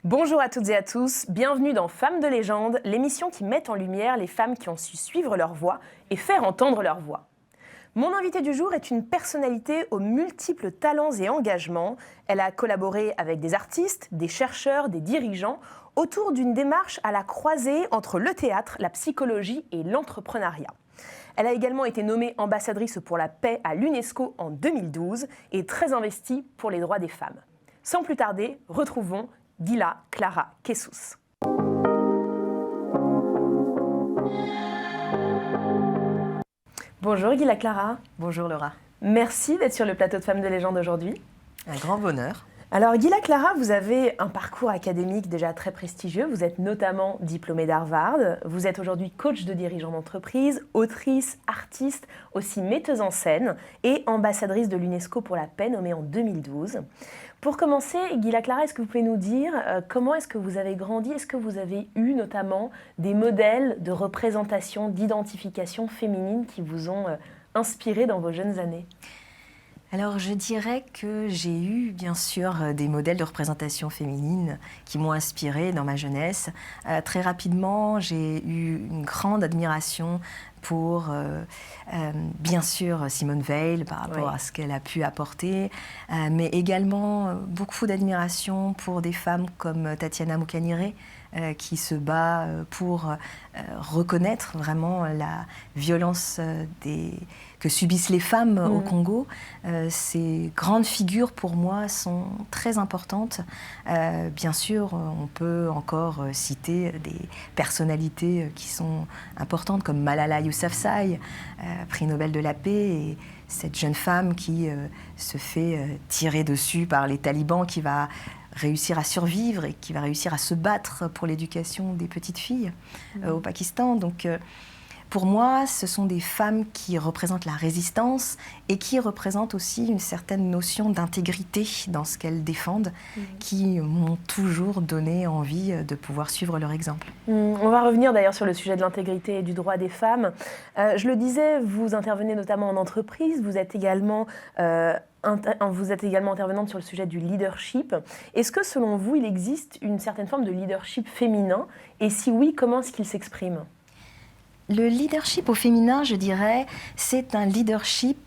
Bonjour à toutes et à tous, bienvenue dans Femmes de légende, l'émission qui met en lumière les femmes qui ont su suivre leur voix et faire entendre leur voix. Mon invitée du jour est une personnalité aux multiples talents et engagements. Elle a collaboré avec des artistes, des chercheurs, des dirigeants autour d'une démarche à la croisée entre le théâtre, la psychologie et l'entrepreneuriat. Elle a également été nommée ambassadrice pour la paix à l'UNESCO en 2012 et très investie pour les droits des femmes. Sans plus tarder, retrouvons Gila Clara Kessous. Bonjour Gila Clara. Bonjour Laura. Merci d'être sur le plateau de Femmes de légende aujourd'hui. Un grand bonheur. Alors Gila Clara, vous avez un parcours académique déjà très prestigieux. Vous êtes notamment diplômée d'Harvard. Vous êtes aujourd'hui coach de dirigeants d'entreprise, autrice, artiste, aussi metteuse en scène et ambassadrice de l'UNESCO pour la paix nommée en 2012. Pour commencer, Gila Clara, est-ce que vous pouvez nous dire comment est-ce que vous avez grandi? Est-ce que vous avez eu notamment des modèles de représentation, d'identification féminine qui vous ont inspiré dans vos jeunes années? Alors je dirais que j'ai eu bien sûr des modèles de représentation féminine qui m'ont inspirée dans ma jeunesse. Très rapidement, j'ai eu une grande admiration pour bien sûr Simone Veil par rapport à ce qu'elle a pu apporter, mais également beaucoup d'admiration pour des femmes comme Tatiana Moukaniré, qui se bat pour reconnaître vraiment la violence que subissent les femmes au Congo. Ces grandes figures, pour moi, sont très importantes. Bien sûr, on peut encore citer des personnalités qui sont importantes, comme Malala Yousafzai, prix Nobel de la paix, et cette jeune femme qui se fait tirer dessus par les talibans, qui va réussir à survivre et qui va réussir à se battre pour l'éducation des petites filles au Pakistan. Donc, pour moi, ce sont des femmes qui représentent la résistance et qui représentent aussi une certaine notion d'intégrité dans ce qu'elles défendent, qui m'ont toujours donné envie de pouvoir suivre leur exemple. On va revenir d'ailleurs sur le sujet de l'intégrité et du droit des femmes. Je le disais, vous intervenez notamment en entreprise, vous êtes également intervenante sur le sujet du leadership. Est-ce que, selon vous, il existe une certaine forme de leadership féminin? Et si oui, comment est-ce qu'il s'exprime? Le leadership au féminin, je dirais, c'est un leadership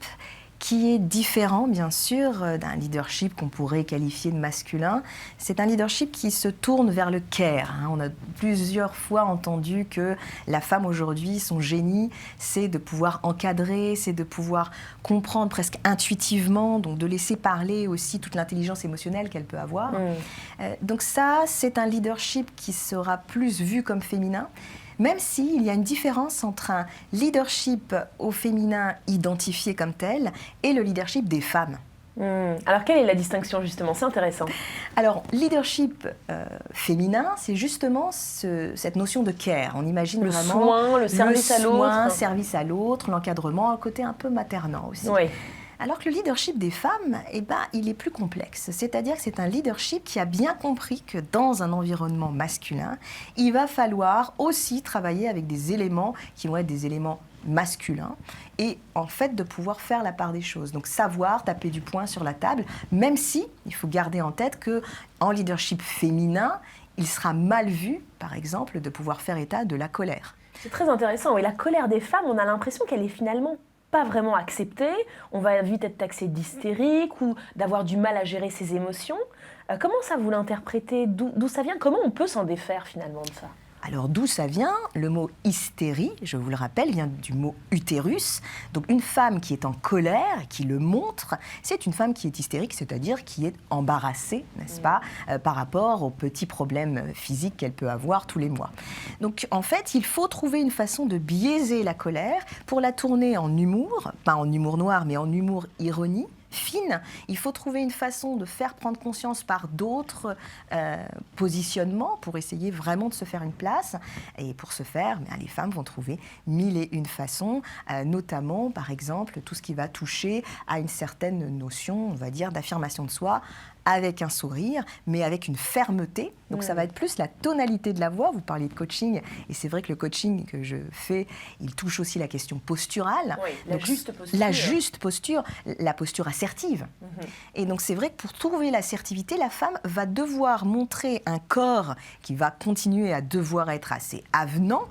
qui est différent, bien sûr, d'un leadership qu'on pourrait qualifier de masculin. C'est un leadership qui se tourne vers le care. On a plusieurs fois entendu que la femme aujourd'hui, son génie, c'est de pouvoir encadrer, c'est de pouvoir comprendre presque intuitivement, donc de laisser parler aussi toute l'intelligence émotionnelle qu'elle peut avoir. Donc ça, c'est un leadership qui sera plus vu comme féminin, même s'il y a une différence entre un leadership au féminin identifié comme tel et le leadership des femmes. Alors, quelle est la distinction, justement? C'est intéressant. Alors, leadership féminin, c'est justement cette notion de care. On imagine le vraiment soin, le service à l'autre. Le service à l'autre, l'encadrement, un côté un peu maternant aussi. Oui. Alors que le leadership des femmes, il est plus complexe. C'est-à-dire que c'est un leadership qui a bien compris que dans un environnement masculin, il va falloir aussi travailler avec des éléments qui vont être des éléments masculins et en fait de pouvoir faire la part des choses. Donc savoir taper du poing sur la table, même si il faut garder en tête qu'en leadership féminin, il sera mal vu, par exemple, de pouvoir faire état de la colère. C'est très intéressant. Et la colère des femmes, on a l'impression qu'elle est finalement pas vraiment acceptée, on va vite être taxé d'hystérique ou d'avoir du mal à gérer ses émotions. Comment ça vous l'interprétez? D'où ça vient? Comment on peut s'en défaire finalement de ça? Alors d'où ça vient? Le mot hystérie, je vous le rappelle, vient du mot utérus. Donc une femme qui est en colère, qui le montre, c'est une femme qui est hystérique, c'est-à-dire qui est embarrassée, n'est-ce pas, par rapport aux petits problèmes physiques qu'elle peut avoir tous les mois. Donc en fait, il faut trouver une façon de biaiser la colère pour la tourner en humour, pas en humour noir, mais en humour ironie. Fine, il faut trouver une façon de faire prendre conscience par d'autres positionnements pour essayer vraiment de se faire une place. Et pour ce faire, les femmes vont trouver mille et une façons, notamment, par exemple, tout ce qui va toucher à une certaine notion, on va dire, d'affirmation de soi, avec un sourire, mais avec une fermeté. Donc ça va être plus la tonalité de la voix. Vous parliez de coaching, et c'est vrai que le coaching que je fais, il touche aussi la question posturale. Oui, donc, juste posture. La juste posture, la posture assertive. Et donc c'est vrai que pour trouver l'assertivité, la femme va devoir montrer un corps qui va continuer à devoir être assez avenant.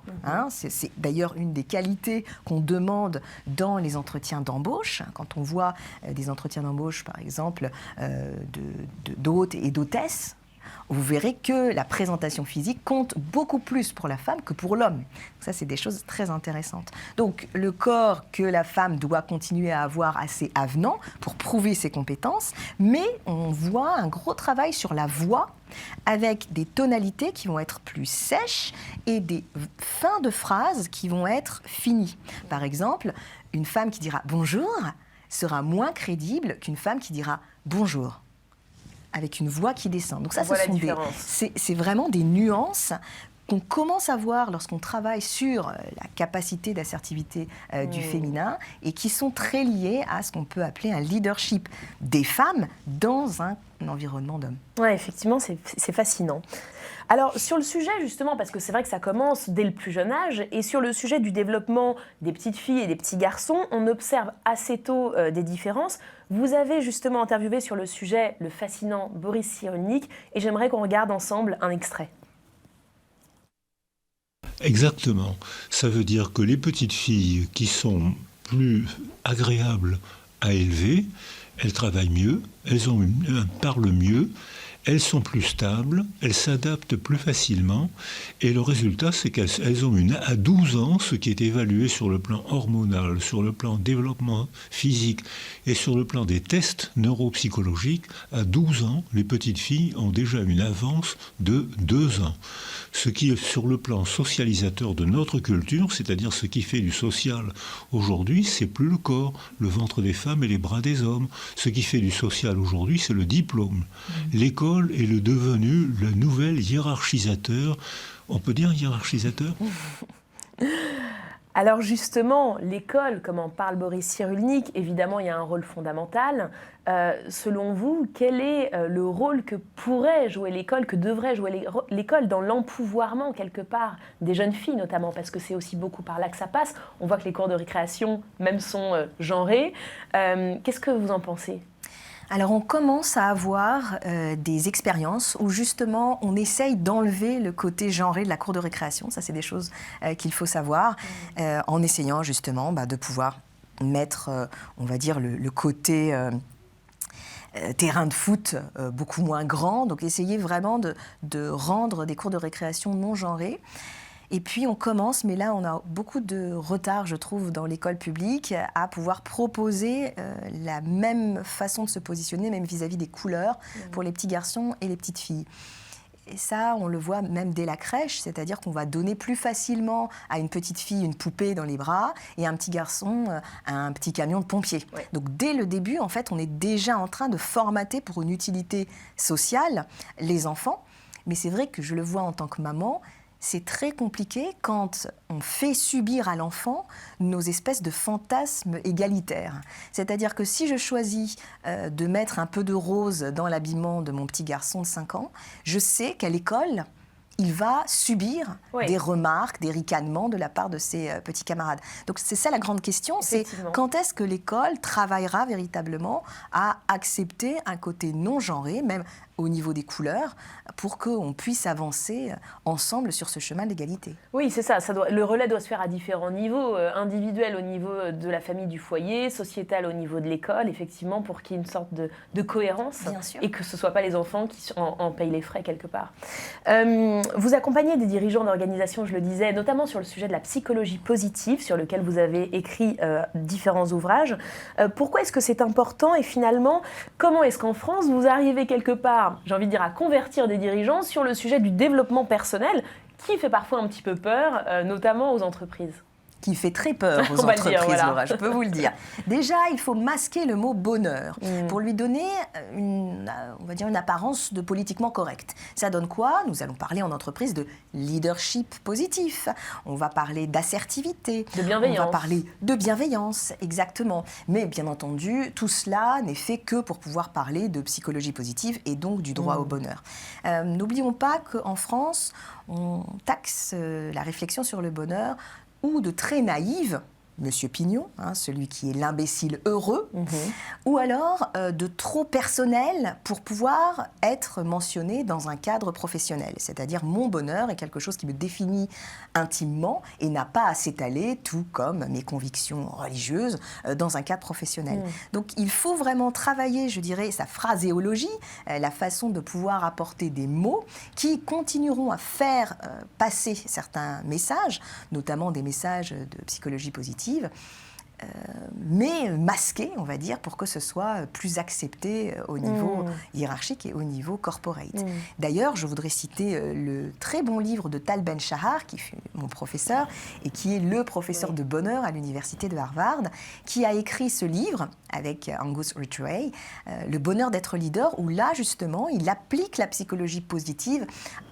C'est d'ailleurs une des qualités qu'on demande dans les entretiens d'embauche. Quand on voit des entretiens d'embauche, par exemple, d'hôtes et d'hôtesses, vous verrez que la présentation physique compte beaucoup plus pour la femme que pour l'homme. Ça, c'est des choses très intéressantes. Donc, le corps que la femme doit continuer à avoir assez avenant pour prouver ses compétences, mais on voit un gros travail sur la voix avec des tonalités qui vont être plus sèches et des fins de phrases qui vont être finies. Par exemple, une femme qui dira « bonjour » sera moins crédible qu'une femme qui dira « bonjour » avec une voix qui descend. Donc ça, c'est vraiment des nuances qu'on commence à voir lorsqu'on travaille sur la capacité d'assertivité du féminin et qui sont très liées à ce qu'on peut appeler un leadership des femmes dans un environnement d'hommes. Oui, effectivement, c'est fascinant. Alors, sur le sujet, justement, parce que c'est vrai que ça commence dès le plus jeune âge, et sur le sujet du développement des petites filles et des petits garçons, on observe assez tôt des différences. Vous avez justement interviewé sur le sujet le fascinant Boris Cyrulnik, et j'aimerais qu'on regarde ensemble un extrait. Exactement. Ça veut dire que les petites filles qui sont plus agréables à élever, elles travaillent mieux, elles parlent mieux, elles sont plus stables, elles s'adaptent plus facilement, et le résultat, c'est qu'elles ont à 12 ans, ce qui est évalué sur le plan hormonal, sur le plan développement physique et sur le plan des tests neuropsychologiques, à 12 ans, les petites filles ont déjà une avance de 2 ans. Ce qui, sur le plan socialisateur de notre culture, c'est-à-dire ce qui fait du social aujourd'hui, c'est plus le corps, le ventre des femmes et les bras des hommes. Ce qui fait du social aujourd'hui, c'est le diplôme. L'école est devenu le nouvel hiérarchisateur. On peut dire hiérarchisateur ? Alors justement, l'école, comme en parle Boris Cyrulnik, évidemment, il y a un rôle fondamental. Selon vous, quel est le rôle que pourrait jouer l'école, que devrait jouer l'école dans l'empouvoirment, quelque part, des jeunes filles notamment, parce que c'est aussi beaucoup par là que ça passe. On voit que les cours de récréation, même, sont genrés. Qu'est-ce que vous en pensez ? Alors on commence à avoir des expériences où justement on essaye d'enlever le côté genré de la cour de récréation. Ça, c'est des choses qu'il faut savoir, en essayant justement de pouvoir mettre, on va dire, le côté terrain de foot beaucoup moins grand. Donc essayer vraiment de rendre des cours de récréation non genrés. Et puis on commence, mais là on a beaucoup de retard, je trouve, dans l'école publique, à pouvoir proposer la même façon de se positionner, même vis-à-vis des couleurs, pour les petits garçons et les petites filles. Et ça, on le voit même dès la crèche, c'est-à-dire qu'on va donner plus facilement à une petite fille une poupée dans les bras et à un petit garçon un petit camion de pompier. Ouais. Donc dès le début, en fait, on est déjà en train de formater pour une utilité sociale les enfants. Mais c'est vrai que je le vois en tant que maman, c'est très compliqué quand on fait subir à l'enfant nos espèces de fantasmes égalitaires. C'est-à-dire que si je choisis de mettre un peu de rose dans l'habillement de mon petit garçon de 5 ans, je sais qu'à l'école, il va subir des remarques, des ricanements de la part de ses petits camarades. Donc c'est ça la grande question, c'est quand est-ce que l'école travaillera véritablement à accepter un côté non genré, même au niveau des couleurs, pour qu'on puisse avancer ensemble sur ce chemin d'égalité. Oui, c'est ça. Le relais doit se faire à différents niveaux, individuel au niveau de la famille, du foyer, sociétal au niveau de l'école, effectivement, pour qu'il y ait une sorte de cohérence et que ce ne soit pas les enfants qui en payent les frais quelque part. Vous accompagnez des dirigeants d'organisations, je le disais, notamment sur le sujet de la psychologie positive, sur lequel vous avez écrit différents ouvrages. Pourquoi est-ce que c'est important et finalement, comment est-ce qu'en France, vous arrivez quelque part, j'ai envie de dire, à convertir des dirigeants sur le sujet du développement personnel qui fait parfois un petit peu peur, notamment aux entreprises? qui fait très peur aux On va le entreprises, dire, voilà. Laura, je peux vous le dire. Déjà, il faut masquer le mot bonheur pour lui donner on va dire une apparence de politiquement correct. Ça donne quoi? Nous allons parler en entreprise de leadership positif. On va parler d'assertivité. De bienveillance. On va parler de bienveillance, exactement. Mais bien entendu, tout cela n'est fait que pour pouvoir parler de psychologie positive et donc du droit au bonheur. N'oublions pas qu'en France, on taxe la réflexion sur le bonheur ou de très naïve, Monsieur Pignon, celui qui est l'imbécile heureux, ou alors de trop personnel pour pouvoir être mentionné dans un cadre professionnel. C'est-à-dire mon bonheur est quelque chose qui me définit intimement et n'a pas à s'étaler, tout comme mes convictions religieuses, dans un cadre professionnel. Donc il faut vraiment travailler, je dirais, sa phraséologie, la façon de pouvoir apporter des mots qui continueront à faire passer certains messages, notamment des messages de psychologie positive, mais masqué, on va dire, pour que ce soit plus accepté au niveau hiérarchique et au niveau corporate. D'ailleurs, je voudrais citer le très bon livre de Tal Ben-Shahar, qui fut mon professeur et qui est le professeur de bonheur à l'université de Harvard, qui a écrit ce livre avec Angus Ridgway, Le bonheur d'être leader, où là, justement, il applique la psychologie positive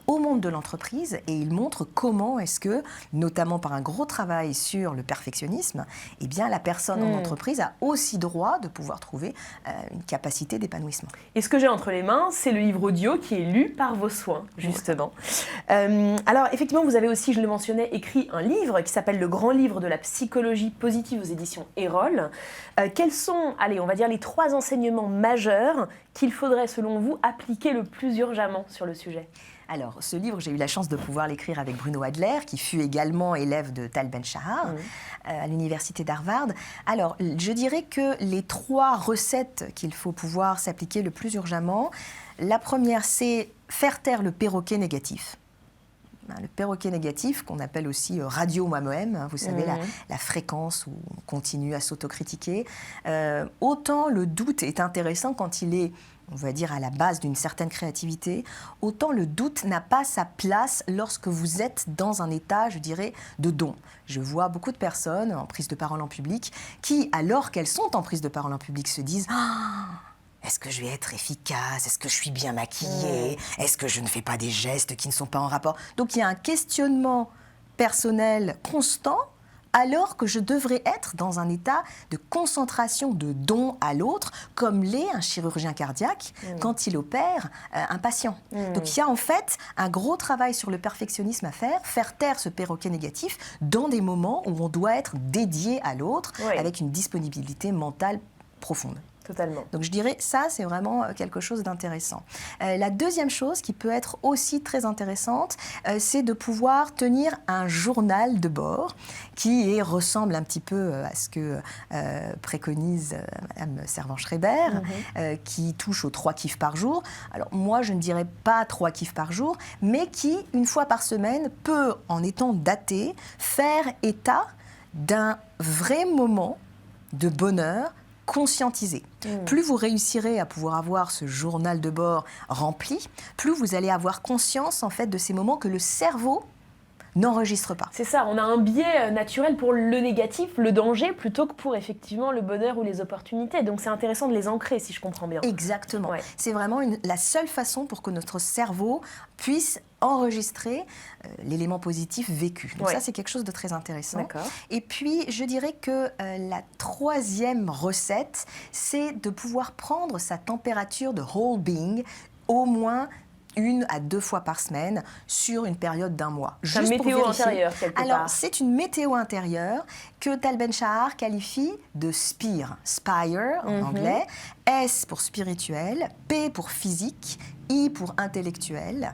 au monde de l'entreprise et il montre comment est-ce que, notamment par un gros travail sur le perfectionnisme, eh bien, la personne en entreprise a aussi droit de pouvoir trouver une capacité d'épanouissement. Et ce que j'ai entre les mains, c'est le livre audio qui est lu par vos soins, justement. Alors, effectivement, vous avez aussi, je le mentionnais, écrit un livre qui s'appelle Le Grand Livre de la psychologie positive aux éditions Erol. Quels sont, allez, on va dire, les 3 enseignements majeurs qu'il faudrait, selon vous, appliquer le plus urgemment sur le sujet ? Alors, ce livre, j'ai eu la chance de pouvoir l'écrire avec Bruno Adler, qui fut également élève de Tal Ben-Shahar à l'université d'Harvard. Alors, je dirais que les 3 recettes qu'il faut pouvoir s'appliquer le plus urgemment, la première, c'est faire taire le perroquet négatif. Le perroquet négatif, qu'on appelle aussi radio moi-même, vous savez, la fréquence où on continue à s'autocritiquer. Autant le doute est intéressant quand il est, on va dire, à la base d'une certaine créativité, autant le doute n'a pas sa place lorsque vous êtes dans un état, je dirais, de don. Je vois beaucoup de personnes en prise de parole en public qui, alors qu'elles sont en prise de parole en public, se disent est-ce que je vais être efficace? Est-ce que je suis bien maquillée? Est-ce que je ne fais pas des gestes qui ne sont pas en rapport? Donc il y a un questionnement personnel constant, alors que je devrais être dans un état de concentration, de don à l'autre, comme l'est un chirurgien cardiaque quand il opère un patient. Donc il y a en fait un gros travail sur le perfectionnisme à faire taire ce perroquet négatif dans des moments où on doit être dédié à l'autre, avec une disponibilité mentale profonde. Totalement. Donc je dirais ça, c'est vraiment quelque chose d'intéressant. La deuxième chose qui peut être aussi très intéressante, c'est de pouvoir tenir un journal de bord qui ressemble un petit peu à ce que préconise Mme Servan-Schreiber, qui touche aux 3 kiffs par jour. Alors moi, je ne dirais pas 3 kiffs par jour, mais qui, une fois par semaine, peut, en étant daté, faire état d'un vrai moment de bonheur conscientisé. Plus vous réussirez à pouvoir avoir ce journal de bord rempli, plus vous allez avoir conscience en fait de ces moments que le cerveau n'enregistre pas. C'est ça, on a un biais naturel pour le négatif, le danger, plutôt que pour effectivement le bonheur ou les opportunités. Donc c'est intéressant de les ancrer, si je comprends bien. Exactement. C'est vraiment la seule façon pour que notre cerveau puisse enregistrer l'élément positif vécu. Donc ça, c'est quelque chose de très intéressant. D'accord. Et puis, je dirais que la 3e recette, c'est de pouvoir prendre sa température de whole being au moins 1 à 2 fois par semaine sur une période d'1 mois. C'est une météo intérieure, quelque part. Alors, c'est une météo intérieure que Tal Ben-Shahar qualifie de SPIRE en anglais. S pour spirituel, P pour physique, I pour intellectuel.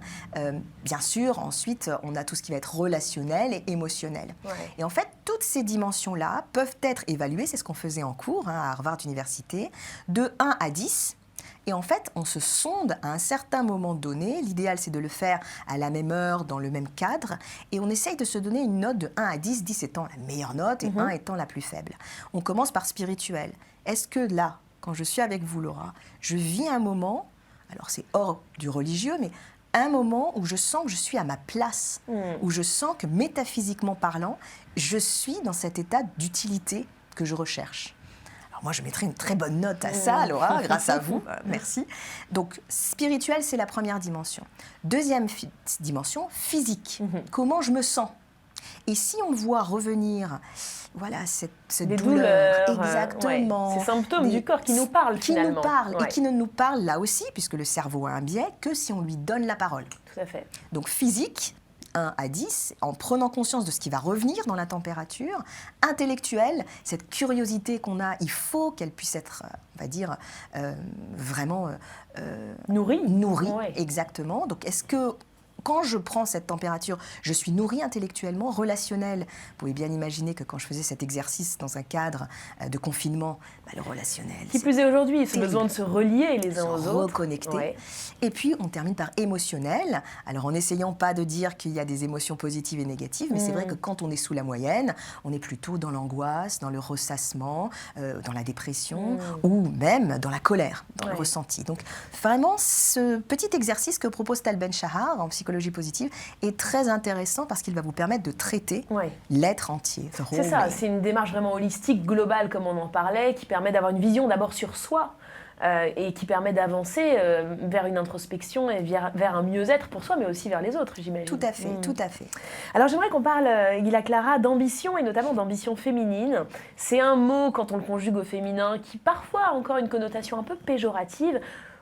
Bien sûr, ensuite, on a tout ce qui va être relationnel et émotionnel. Et en fait, toutes ces dimensions-là peuvent être évaluées, c'est ce qu'on faisait en cours à Harvard Université, de 1 à 10. Et en fait, on se sonde à un certain moment donné. L'idéal, c'est de le faire à la même heure, dans le même cadre. Et on essaye de se donner une note de 1 à 10, 10 étant la meilleure note et 1 étant la plus faible. On commence par spirituel. Est-ce que là, quand je suis avec vous, Laura, je vis un moment, alors c'est hors du religieux, mais un moment où je sens que je suis à ma place, où je sens que métaphysiquement parlant, je suis dans cet état d'utilité que je recherche. Alors moi, je mettrai une très bonne note à ça, Laura, grâce à vous, merci. Donc, spirituel, c'est la première dimension. Deuxième dimension, physique. Comment je me sens? Et si on voit revenir, voilà, cette des douleur, douleurs, exactement, ces symptômes du corps qui nous parlent finalement. Qui nous parlent, et qui ne nous parlent là aussi, puisque le cerveau a un biais, que si on lui donne la parole. Tout à fait. Donc physique, 1 à 10, en prenant conscience de ce qui va revenir dans la température. Intellectuelle, cette curiosité qu'on a, il faut qu'elle puisse être, on va dire, vraiment nourrie. Ouais. Exactement. Donc est-ce que quand je prends cette température, je suis nourrie intellectuellement, relationnelle. Vous pouvez bien imaginer que quand je faisais cet exercice dans un cadre de confinement, le relationnel. Qui plus est aujourd'hui, ce besoin de se relier les uns aux autres. Reconnecter. Ouais. Et puis, on termine par émotionnel. Alors, en n'essayant pas de dire qu'il y a des émotions positives et négatives, mais c'est vrai que quand on est sous la moyenne, on est plutôt dans l'angoisse, dans le ressassement, dans la dépression, ou même dans la colère, dans le ressenti. Donc, vraiment, ce petit exercice que propose Tal Ben-Shahar en psychologie positive est très intéressant parce qu'il va vous permettre de traiter l'être entier. C'est ça, c'est une démarche vraiment holistique, globale, comme on en parlait, qui permet d'avoir une vision d'abord sur soi et qui permet d'avancer vers une introspection et vers un mieux-être pour soi, mais aussi vers les autres, j'imagine. Tout à fait, tout à fait. Alors j'aimerais qu'on parle, Gila Clara, d'ambition et notamment d'ambition féminine. C'est un mot, quand on le conjugue au féminin, qui parfois a encore une connotation un peu péjorative.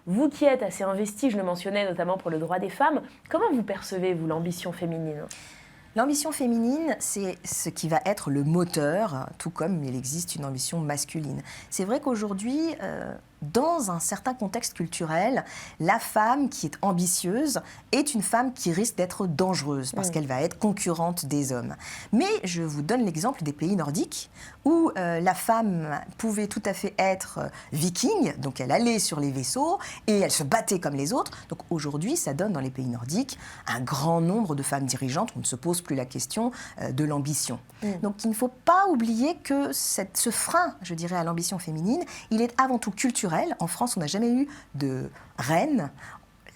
Vous qui êtes assez investi, je le mentionnais notamment pour le droit des femmes, comment vous percevez, vous, l'ambition féminine ? L'ambition féminine, c'est ce qui va être le moteur, tout comme il existe une ambition masculine. C'est vrai qu'aujourd'hui, dans un certain contexte culturel, la femme qui est ambitieuse est une femme qui risque d'être dangereuse parce qu'elle va être concurrente des hommes. Mais je vous donne l'exemple des pays nordiques où la femme pouvait tout à fait être viking, donc elle allait sur les vaisseaux et elle se battait comme les autres. Donc aujourd'hui, ça donne dans les pays nordiques un grand nombre de femmes dirigeantes où on ne se pose plus la question de l'ambition. Donc il ne faut pas oublier que ce frein, je dirais, à l'ambition féminine, il est avant tout culturel. En France, on n'a jamais eu de reine.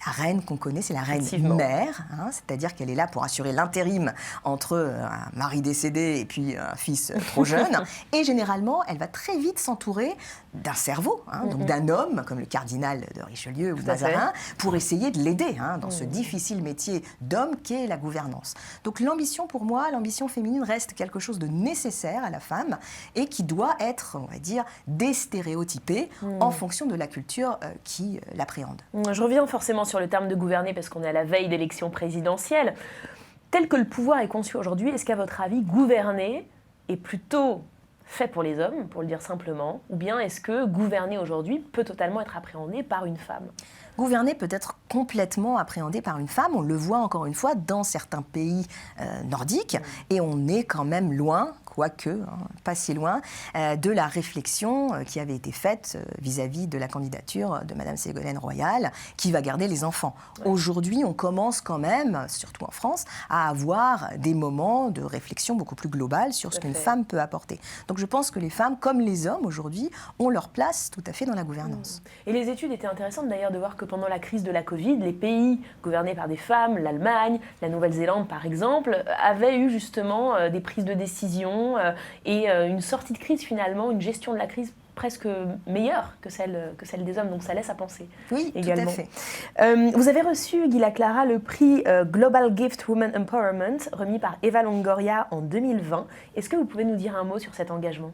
La reine qu'on connaît, c'est la reine mère, c'est-à-dire qu'elle est là pour assurer l'intérim entre un mari décédé et puis un fils trop jeune. Et généralement, elle va très vite s'entourer d'un cerveau, donc d'un homme, comme le cardinal de Richelieu ou de Mazarin, pour essayer de l'aider dans ce difficile métier d'homme qu'est la gouvernance. Donc l'ambition, pour moi, l'ambition féminine reste quelque chose de nécessaire à la femme et qui doit être, on va dire, déstéréotypé en fonction de la culture qui l'appréhende. Je reviens forcément sur le terme de gouverner parce qu'on est à la veille d'élections présidentielles. Tel que le pouvoir est conçu aujourd'hui, est-ce qu'à votre avis, gouverner est plutôt fait pour les hommes, pour le dire simplement, ou bien est-ce que gouverner aujourd'hui peut totalement être appréhendé par une femme ? Gouverner peut être complètement appréhendé par une femme. On le voit encore une fois dans certains pays nordiques et on est quand même loin, quoique, pas si loin, de la réflexion qui avait été faite vis-à-vis de la candidature de Mme Ségolène Royal, qui va garder les enfants. Aujourd'hui, on commence quand même, surtout en France, à avoir des moments de réflexion beaucoup plus globale sur ce qu'une femme peut apporter. Donc je pense que les femmes, comme les hommes aujourd'hui, ont leur place tout à fait dans la gouvernance. Et les études étaient intéressantes d'ailleurs de voir que pendant la crise de la Covid, les pays gouvernés par des femmes, l'Allemagne, la Nouvelle-Zélande par exemple, avaient eu justement des prises de décision et une sortie de crise finalement, une gestion de la crise presque meilleure que celle des hommes. Donc ça laisse à penser. Oui, également. tout à fait. Vous avez reçu, Gila Clara, le prix Global Gift Women Empowerment, remis par Eva Longoria en 2020. Est-ce que vous pouvez nous dire un mot sur cet engagement ?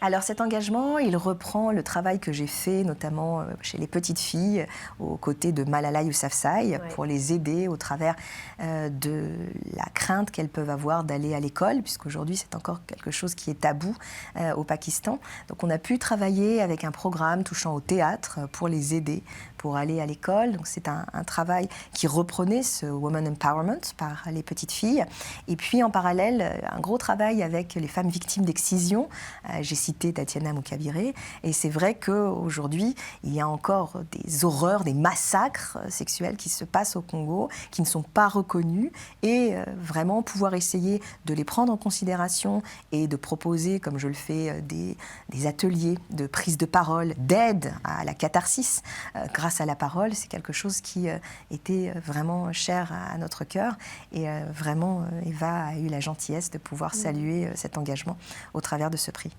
Alors cet engagement, il reprend le travail que j'ai fait notamment chez les petites filles aux côtés de Malala Yousafzai pour les aider au travers de la crainte qu'elles peuvent avoir d'aller à l'école, puisqu'aujourd'hui c'est encore quelque chose qui est tabou au Pakistan. Donc on a pu travailler avec un programme touchant au théâtre pour les aider pour aller à l'école. Donc c'est un travail qui reprenait ce Women Empowerment par les petites filles. Et puis en parallèle, un gros travail avec les femmes victimes d'excision. J'ai cité Tatiana Moukabiré. Et c'est vrai qu'aujourd'hui, il y a encore des horreurs, des massacres sexuels qui se passent au Congo, qui ne sont pas reconnus. Et vraiment pouvoir essayer de les prendre en considération et de proposer, comme je le fais, des ateliers de prise de parole, d'aide à la catharsis, grâce grâce à la parole, c'est quelque chose qui était vraiment cher à notre cœur. Et vraiment, Eva a eu la gentillesse de pouvoir saluer cet engagement au travers de ce prix.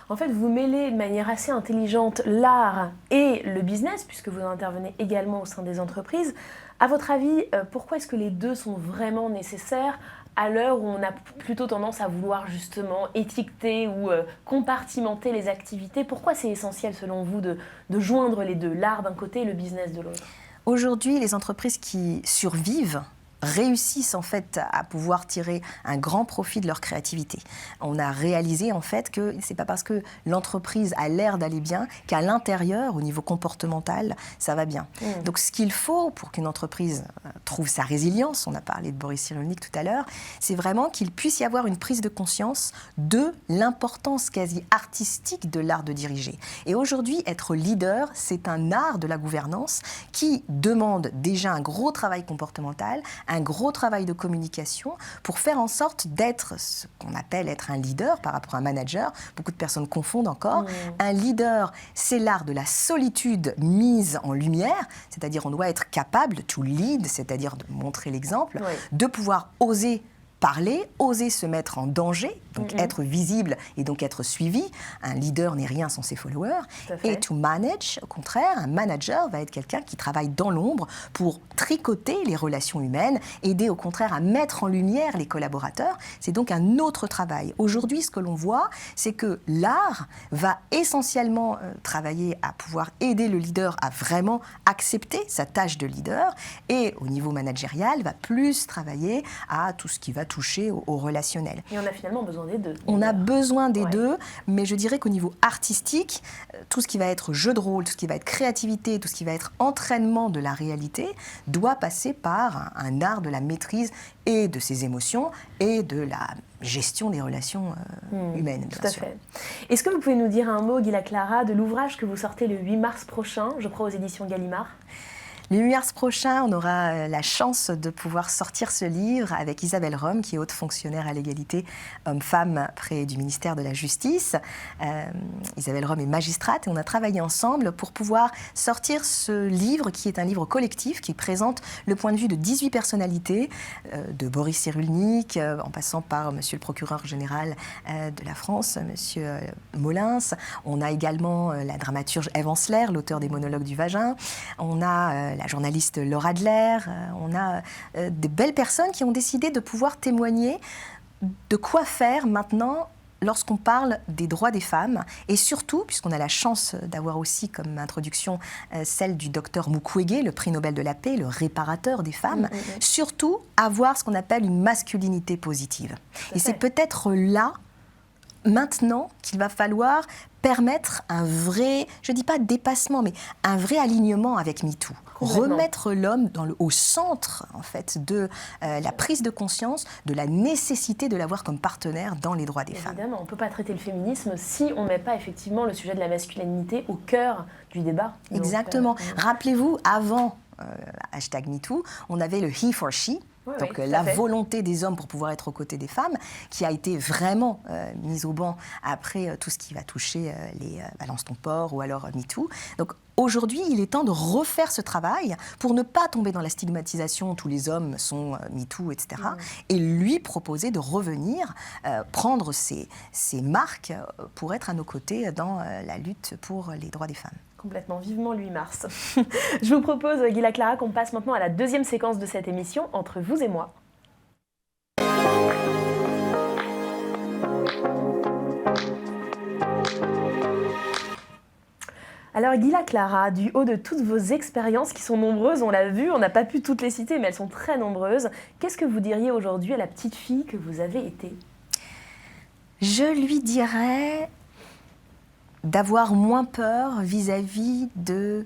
En fait, vous mêlez de manière assez intelligente l'art et le business, puisque vous intervenez également au sein des entreprises. À votre avis, pourquoi est-ce que les deux sont vraiment nécessaires à l'heure où on a plutôt tendance à vouloir justement étiqueter ou compartimenter les activités? Pourquoi c'est essentiel selon vous de joindre les deux, l'art d'un côté et le business de l'autre? Aujourd'hui, les entreprises qui survivent réussissent en fait à pouvoir tirer un grand profit de leur créativité. On a réalisé en fait que c'est pas parce que l'entreprise a l'air d'aller bien qu'à l'intérieur, au niveau comportemental, ça va bien. Donc ce qu'il faut pour qu'une entreprise trouve sa résilience, on a parlé de Boris Cyrulnik tout à l'heure, c'est vraiment qu'il puisse y avoir une prise de conscience de l'importance quasi artistique de l'art de diriger. Et aujourd'hui, être leader, c'est un art de la gouvernance qui demande déjà un gros travail comportemental, un gros travail de communication pour faire en sorte d'être ce qu'on appelle être un leader par rapport à un manager. Beaucoup de personnes confondent encore. Un leader, c'est l'art de la solitude mise en lumière, c'est-à-dire on doit être capable to lead, c'est-à-dire de montrer l'exemple, de pouvoir oser parler, oser se mettre en danger, donc être visible et donc être suivi. Un leader n'est rien sans ses followers. Et to manage, au contraire, un manager va être quelqu'un qui travaille dans l'ombre pour tricoter les relations humaines, aider au contraire à mettre en lumière les collaborateurs. C'est donc un autre travail. Aujourd'hui, ce que l'on voit, c'est que l'art va essentiellement travailler à pouvoir aider le leader à vraiment accepter sa tâche de leader et au niveau managérial, va plus travailler à tout ce qui va toucher au relationnel. Et on a finalement besoin des deux. On a besoin des deux, mais je dirais qu'au niveau artistique, tout ce qui va être jeu de rôle, tout ce qui va être créativité, tout ce qui va être entraînement de la réalité, doit passer par un art de la maîtrise et de ses émotions et de la gestion des relations humaines, bien sûr. Tout à fait. Est-ce que vous pouvez nous dire un mot, Guilla Clara, de l'ouvrage que vous sortez le 8 mars prochain, je crois aux éditions Gallimard? Le 8 mars prochain, on aura la chance de pouvoir sortir ce livre avec Isabelle Rome, qui est haute fonctionnaire à l'égalité homme-femme près du ministère de la Justice. Isabelle Rome est magistrate et on a travaillé ensemble pour pouvoir sortir ce livre qui est un livre collectif qui présente le point de vue de 18 personnalités, de Boris Cyrulnik, en passant par monsieur le procureur général de la France, monsieur Molins. On a également la dramaturge Ève Ansler, l'auteur des monologues du vagin. On a la journaliste Laura Adler, on a de belles personnes qui ont décidé de pouvoir témoigner de quoi faire maintenant lorsqu'on parle des droits des femmes et surtout, puisqu'on a la chance d'avoir aussi comme introduction celle du docteur Mukwege, le prix Nobel de la paix, le réparateur des femmes, surtout avoir ce qu'on appelle une masculinité positive. Et c'est peut-être là, maintenant, qu'il va falloir permettre un vrai, je ne dis pas dépassement, mais un vrai alignement avec MeToo. Remettre l'homme au centre en fait, de la prise de conscience de la nécessité de l'avoir comme partenaire dans les droits des femmes. Évidemment, on ne peut pas traiter le féminisme si on ne met pas effectivement le sujet de la masculinité au cœur du débat. Exactement. Rappelez-vous, avant #MeToo, on avait le he for she. Donc la volonté des hommes pour pouvoir être aux côtés des femmes, qui a été vraiment mise au banc après tout ce qui va toucher les Balance ton porc ou alors MeToo. Donc aujourd'hui, il est temps de refaire ce travail pour ne pas tomber dans la stigmatisation, tous les hommes sont MeToo, etc. Et lui proposer de revenir, prendre ses marques pour être à nos côtés dans la lutte pour les droits des femmes. Complètement, vivement le 8 mars. Je vous propose, Guilla Clara, qu'on passe maintenant à la deuxième séquence de cette émission, Entre vous et moi. Alors Guilla Clara, du haut de toutes vos expériences qui sont nombreuses, on l'a vu, on n'a pas pu toutes les citer, mais elles sont très nombreuses, qu'est-ce que vous diriez aujourd'hui à la petite fille que vous avez été? Je lui dirais d'avoir moins peur vis-à-vis de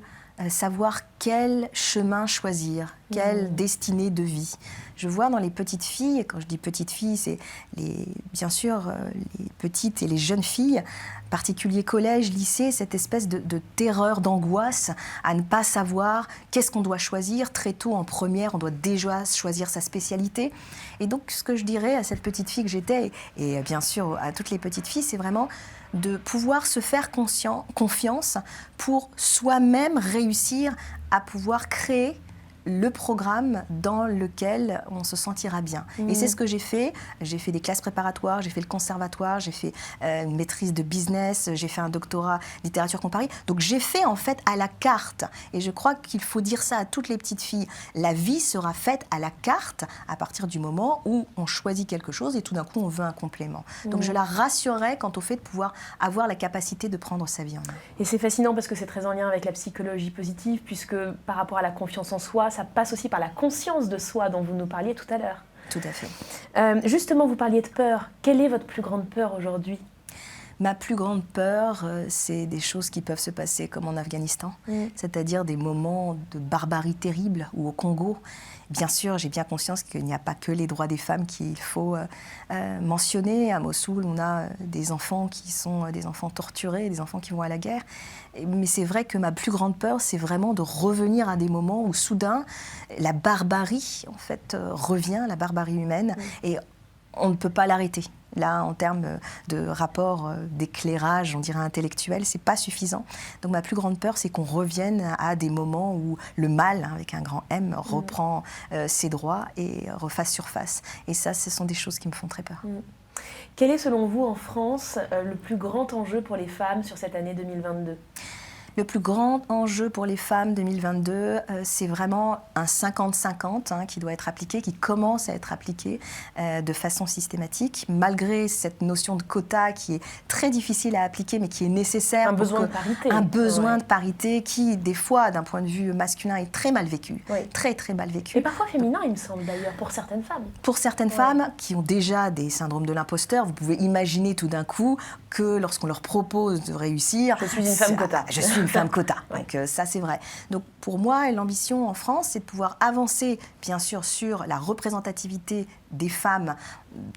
savoir quel chemin choisir, quelle destinée de vie. Je vois dans les petites filles, et quand je dis petites filles, c'est bien sûr les petites et les jeunes filles, particulier collège, lycée, cette espèce de terreur, d'angoisse à ne pas savoir qu'est-ce qu'on doit choisir. Très tôt en première, on doit déjà choisir sa spécialité. Et donc ce que je dirais à cette petite fille que j'étais, et bien sûr à toutes les petites filles, c'est vraiment de pouvoir se faire confiance pour soi-même réussir à pouvoir créer le programme dans lequel on se sentira bien. Et c'est ce que j'ai fait. J'ai fait des classes préparatoires, j'ai fait le conservatoire, j'ai fait une maîtrise de business, j'ai fait un doctorat littérature comparée. Donc j'ai fait en fait à la carte. Et je crois qu'il faut dire ça à toutes les petites filles. La vie sera faite à la carte à partir du moment où on choisit quelque chose et tout d'un coup on veut un complément. Donc je la rassurerais quant au fait de pouvoir avoir la capacité de prendre sa vie en main. Et c'est fascinant parce que c'est très en lien avec la psychologie positive, puisque par rapport à la confiance en soi, ça passe aussi par la conscience de soi dont vous nous parliez tout à l'heure. Tout à fait. Justement, vous parliez de peur. Quelle est votre plus grande peur aujourd'hui ? Ma plus grande peur, c'est des choses qui peuvent se passer comme en Afghanistan, c'est-à-dire des moments de barbarie terrible ou au Congo. Bien sûr, j'ai bien conscience qu'il n'y a pas que les droits des femmes qu'il faut mentionner. À Mossoul, on a des enfants qui sont des enfants torturés, des enfants qui vont à la guerre. Mais c'est vrai que ma plus grande peur, c'est vraiment de revenir à des moments où soudain, la barbarie, en fait, revient, la barbarie humaine, et on ne peut pas l'arrêter. Là, en termes de rapport d'éclairage, on dirait intellectuel, c'est pas suffisant. Donc ma plus grande peur, c'est qu'on revienne à des moments où le mal, avec un grand M, reprend ses droits et refasse surface. Et ça, ce sont des choses qui me font très peur. Quel est, selon vous, en France, le plus grand enjeu pour les femmes sur cette année 2022 ? Le plus grand enjeu pour les femmes 2022, c'est vraiment un 50-50 qui doit être appliqué, qui commence à être appliqué de façon systématique, malgré cette notion de quota qui est très difficile à appliquer, mais qui est nécessaire. Un besoin de parité. Un besoin de parité qui, des fois, d'un point de vue masculin, est très mal vécu. Oui. Très, très mal vécu. Et parfois féminin, il me semble d'ailleurs, pour certaines femmes. Pour certaines femmes qui ont déjà des syndromes de l'imposteur, vous pouvez imaginer tout d'un coup que lorsqu'on leur propose de réussir... Je suis une femme quota. Je suis une femme quota. Donc ça, c'est vrai. Donc pour moi, l'ambition en France, c'est de pouvoir avancer, bien sûr, sur la représentativité des femmes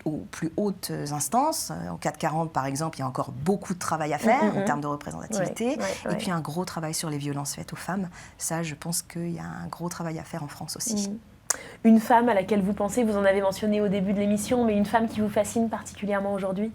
aux plus hautes instances. En 440, par exemple, il y a encore beaucoup de travail à faire en termes de représentativité. Et puis un gros travail sur les violences faites aux femmes. Ça, je pense qu'il y a un gros travail à faire en France aussi. Une femme à laquelle vous pensez, vous en avez mentionné au début de l'émission, mais une femme qui vous fascine particulièrement aujourd'hui ?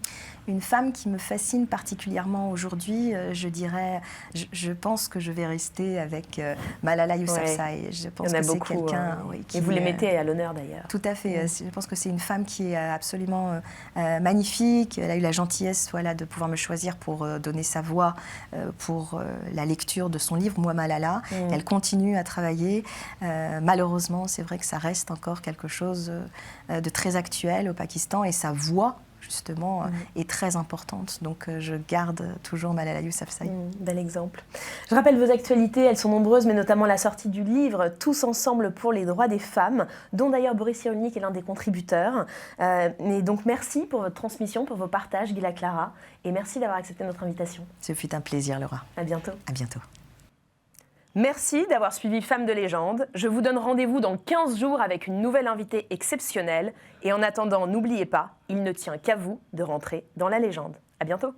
Une femme qui me fascine particulièrement aujourd'hui, je dirais, je pense que je vais rester avec Malala Yousafzai. Je pense que c'est quelqu'un qui... Et vous les mettez à l'honneur d'ailleurs. Tout à fait. Je pense que c'est une femme qui est absolument magnifique. Elle a eu la gentillesse de pouvoir me choisir pour donner sa voix pour la lecture de son livre, Moi Malala. Elle continue à travailler. Malheureusement, c'est vrai que ça reste encore quelque chose de très actuel au Pakistan et sa voix, justement, est très importante. Donc, je garde toujours Malala Yousafzai. Bel exemple. Je rappelle vos actualités, elles sont nombreuses, mais notamment la sortie du livre « Tous ensemble pour les droits des femmes », dont d'ailleurs Boris Cyrulnik est l'un des contributeurs. Et donc, merci pour votre transmission, pour vos partages, Gila Clara, et merci d'avoir accepté notre invitation. Ce fut un plaisir, Laura. À bientôt. À bientôt. Merci d'avoir suivi Femmes de légende. Je vous donne rendez-vous dans 15 jours avec une nouvelle invitée exceptionnelle. Et en attendant, n'oubliez pas, il ne tient qu'à vous de rentrer dans la légende. À bientôt.